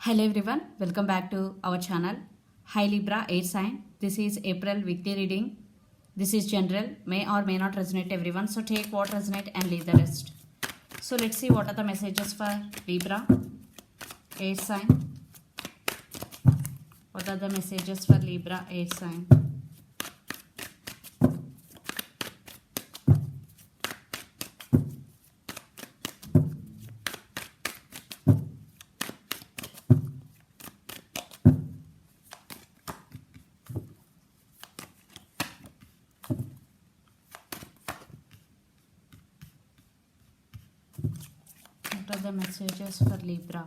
Hello everyone, welcome back to our channel. Hi Libra, air sign. This is April weekly reading. This is general, may or may not resonate everyone. So take what resonate and leave the rest. So let's see what are the messages for Libra, air sign. What are the messages for Libra, air sign? What are the messages for Libra?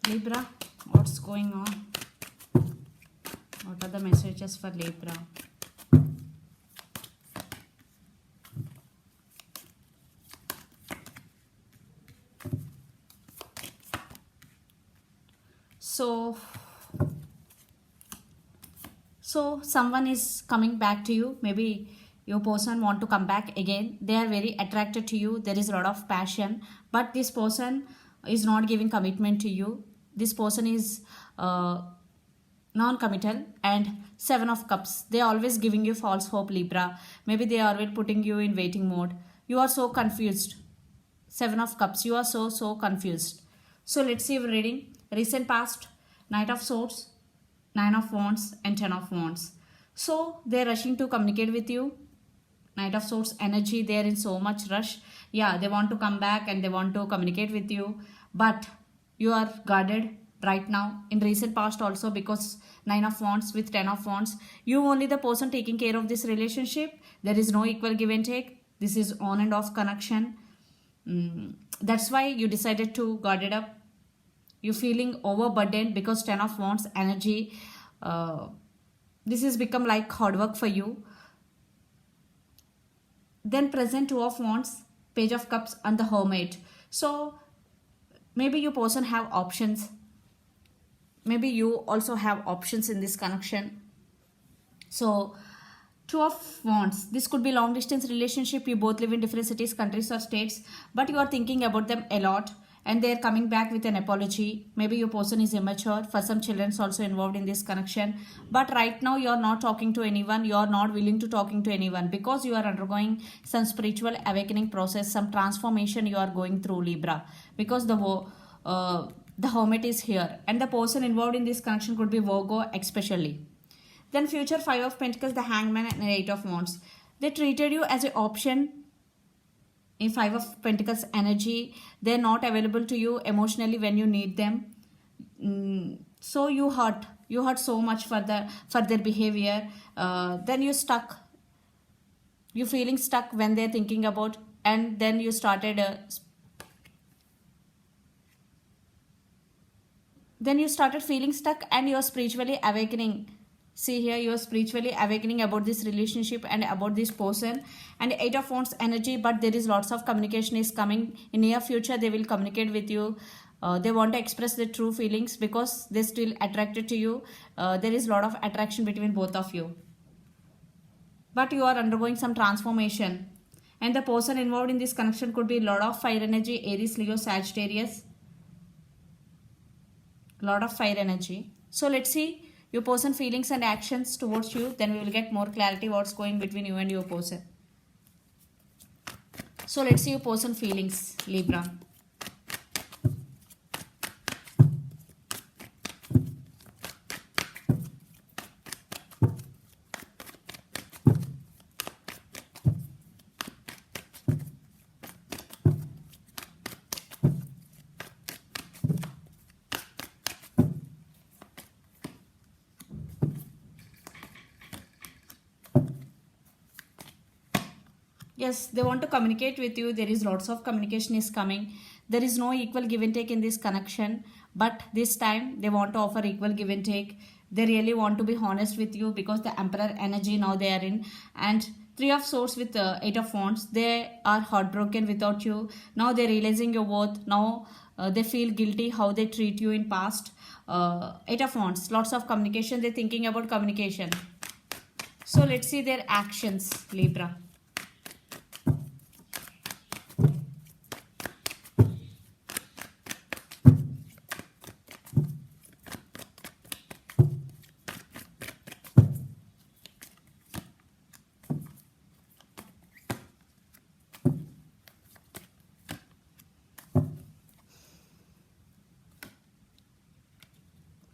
Libra, what's going on? What are the messages for Libra? So someone is coming back to you. Maybe your person want to come back again. They are very attracted to you. There is a lot of passion, but this person is not giving commitment to you. This person is non-committal. And Seven of Cups, they are always giving you false hope, Libra. Maybe they are always putting you in waiting mode. You are so confused. Seven of Cups, you are so confused. So let's see your reading. Recent past, Knight of Swords, Nine of Wands and Ten of Wands. So they're rushing to communicate with you. Knight of Swords energy, they're in so much rush. Yeah, they want to come back and they want to communicate with you. But you are guarded right now. In recent past also, because Nine of Wands with Ten of Wands, you only the person taking care of this relationship. There is no equal give and take. This is on and off connection. That's why you decided to guard it up. You're feeling overburdened because Ten of Wands energy, this has become like hard work for you. Then present Two of Wands, Page of Cups and the Hermit. So maybe your person have options. Maybe you also have options in this connection. So Two of Wands, this could be long distance relationship. You both live in different cities, countries or states, but you are thinking about them a lot. And they are coming back with an apology. Maybe your person is immature. For some children also involved in this connection. But right now you are not talking to anyone. You are not willing to talking to anyone because you are undergoing some spiritual awakening process, some transformation you are going through, Libra. Because the Hermit is here. And the person involved in this connection could be Virgo especially. Then future Five of Pentacles, the Hangman and Eight of Wands. They treated you as an option. In Five of Pentacles energy, they're not available to you emotionally when you need them. So you hurt so much for their behavior. Then you stuck. You're feeling stuck when they're thinking about, and then you started. Then you started feeling stuck, and you're spiritually awakening. See here, you are spiritually awakening about this relationship and about this person. And Eight of Wands energy, but there is lots of communication is coming. In near future, they will communicate with you. They want to express their true feelings because they're still attracted to you. There is a lot of attraction between both of you. But you are undergoing some transformation. And the person involved in this connection could be a lot of fire energy, Aries, Leo, Sagittarius. Lot of fire energy. So let's see your person feelings and actions towards you. Then we will get more clarity what's going between you and your person. So let's see your person feelings, Libra. Yes, they want to communicate with you. There is lots of communication is coming. There is no equal give and take in this connection. But this time they want to offer equal give and take. They really want to be honest with you because the Emperor energy now they are in. And Three of Swords with Eight of Wands. They are heartbroken without you. Now they're realizing your worth. Now they feel guilty how they treat you in past. Eight of Wands, lots of communication, they're thinking about communication. So let's see their actions, Libra.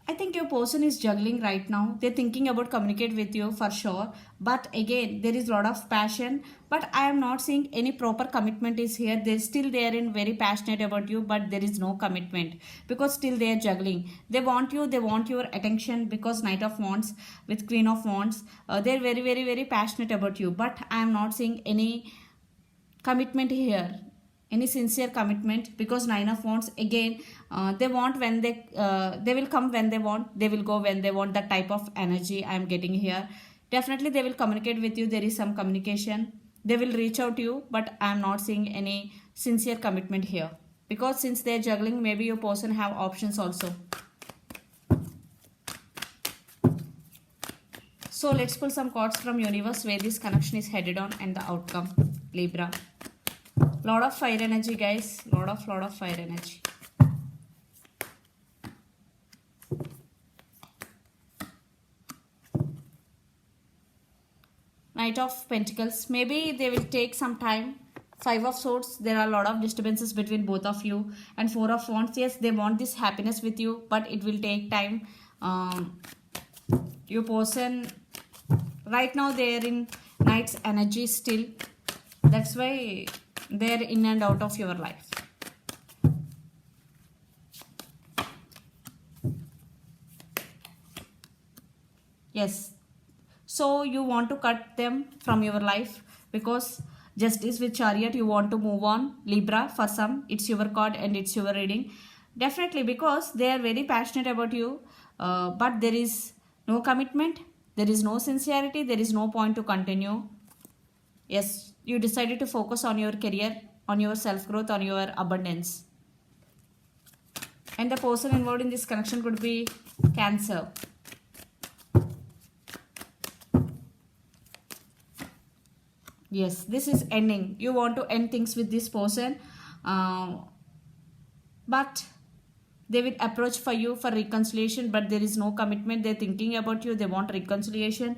I think your person is juggling right now. They're thinking about communicate with you for sure. But again, there is a lot of passion. But I am not seeing any proper commitment is here. They're still there and very passionate about you, but there is no commitment because still they are juggling. They want you, they want your attention because Knight of Wands with Queen of Wands. They're very, very, very passionate about you. But I am not seeing any commitment here, any sincere commitment, because Nine of Wands again, they want when they will come when they want, they will go when they want. That type of energy I am getting here. Definitely they will communicate with you. There is some communication, they will reach out to you, but I am not seeing any sincere commitment here because since they are juggling, maybe your person have options also. So let's pull some cards from universe where this connection is headed on and the outcome, Libra. Lot of fire energy, guys. Lot of fire energy. Knight of Pentacles. Maybe they will take some time. Five of Swords. There are a lot of disturbances between both of you. And Four of Wands. Yes, they want this happiness with you, but it will take time. Your person, right now they are in Knight's energy still. That's why they're in and out of your life. Yes. So you want to cut them from your life because Justice with Chariot, you want to move on, Libra. For some, it's your card and it's your reading. Definitely because they are very passionate about you, but there is no commitment, there is no sincerity, there is no point to continue. Yes, you decided to focus on your career, on your self-growth, on your abundance. And the person involved in this connection could be Cancer. Yes, this is ending. You want to end things with this person, but they will approach for you for reconciliation, but there is no commitment. They're thinking about you, they want reconciliation.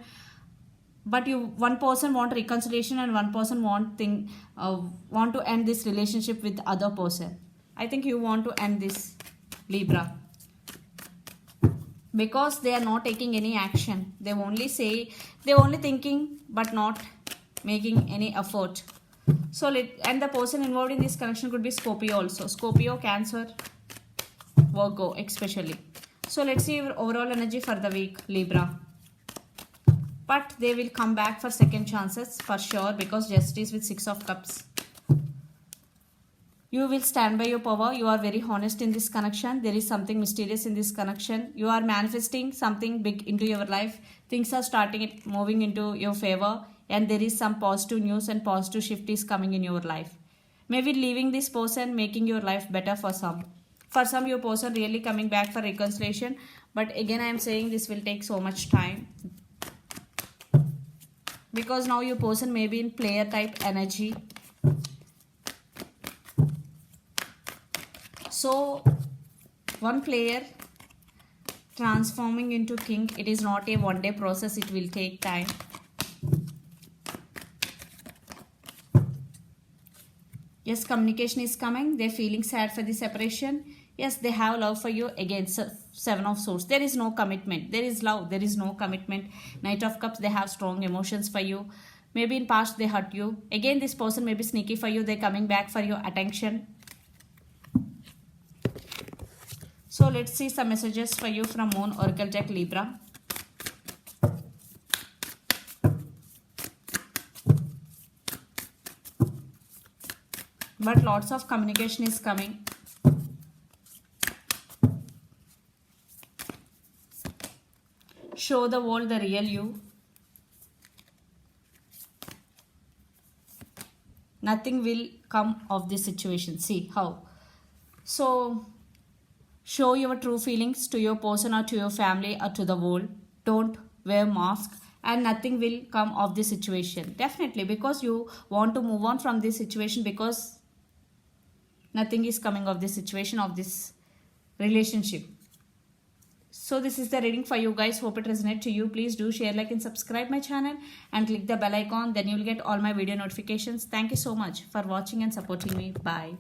But one person want reconciliation and one person want to end this relationship with the other person. I think you want to end this, Libra, because they are not taking any action. They only they're only thinking but not making any effort. So and the person involved in this connection could be Scorpio also. Scorpio, Cancer, Virgo especially. So let's see your overall energy for the week, Libra. But they will come back for second chances for sure because Justice with Six of Cups. You will stand by your power. You are very honest in this connection. There is something mysterious in this connection. You are manifesting something big into your life. Things are starting moving into your favor. And there is some positive news and positive shift is coming in your life. Maybe leaving this person, making your life better for some. For some, your person really coming back for reconciliation. But again, I am saying this will take so much time. Because now your person may be in player type energy. So one player transforming into king, it is not a one-day process, it will take time. Yes, communication is coming. They're feeling sad for the separation. Yes, they have love for you. Again, Seven of Swords. There is no commitment. There is love. There is no commitment. Knight of Cups. They have strong emotions for you. Maybe in past they hurt you. Again, this person may be sneaky for you. They're coming back for your attention. So let's see some messages for you from Moon Oracle deck, Libra. But lots of communication is coming. Show the world the real you. Nothing will come of this situation. See how So show your true feelings to your person or to your family or to the world. Don't wear mask and nothing will come of this situation. Definitely, because you want to move on from this situation, because nothing is coming of this situation, of this relationship. So this is the reading for you guys. Hope it resonates to you. Please do share, like and subscribe my channel and click the bell icon. Then you will get all my video notifications. Thank you so much for watching and supporting me. Bye.